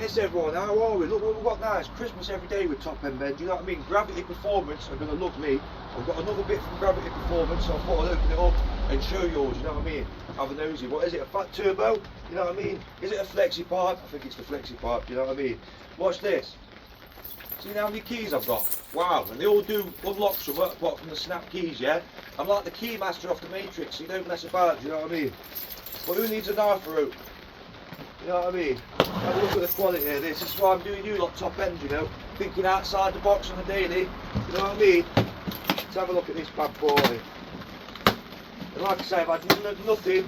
Yes everyone, how are we? Look what we've got now, it's Christmas every day with Top End Ben, do you know what I mean? Gravity Performance are going to love me. I've got another bit from Gravity Performance, so I thought I'd open it up and show yours, you know what I mean? Have a nosy. What is it, a fat turbo? You know what I mean? Is it a Flexi part? I think it's the Flexi part, do you know what I mean? Watch this. See how many keys I've got? Wow, and they all do unlock somewhat apart from the snap keys, yeah? I'm like the key master off the Matrix, so you don't mess about, do you know what I mean? But who needs a knife rope? You know what I mean? Have a look at the quality of this. This is why I'm doing you lot Top End, you know? Thinking outside the box on a daily. You know what I mean? Let's have a look at this bad boy. And like I say, I've had nothing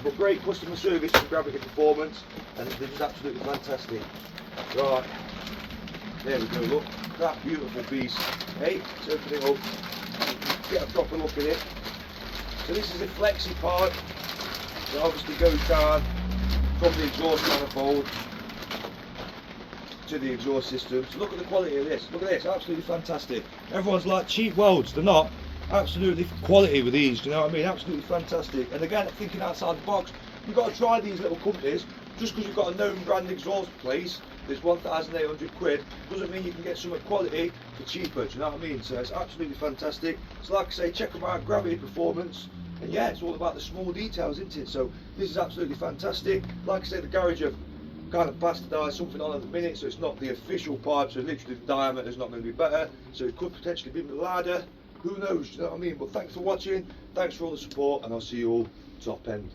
but great customer service from Gravity Performance, and they're just absolutely fantastic. Right. There we go, look. That beautiful piece. Hey, let's open it up. Get a proper look at it. So this is a Flexi part. It obviously goes down from the exhaust manifold to the exhaust system. So look at the quality of this. Look at this, absolutely fantastic. Everyone's like cheap welds, they're not. Absolutely quality with these, do you know what I mean? Absolutely fantastic. And again, thinking outside the box, you've got to try these little companies. Just because you've got a known brand exhaust place, there's 1,800 quid, doesn't mean you can get some quality for cheaper, do you know what I mean? So it's absolutely fantastic. So like I say, check them out, Gravity Performance. And yeah, it's all about the small details, isn't it? So this is absolutely fantastic. Like I say, the garage have kind of bastardised something on at the minute, so it's not the official pipe, so literally the diameter is not going to be better, so it could potentially be louder. Who knows, you know what I mean? But thanks for watching, thanks for all the support, and I'll see you all Top End.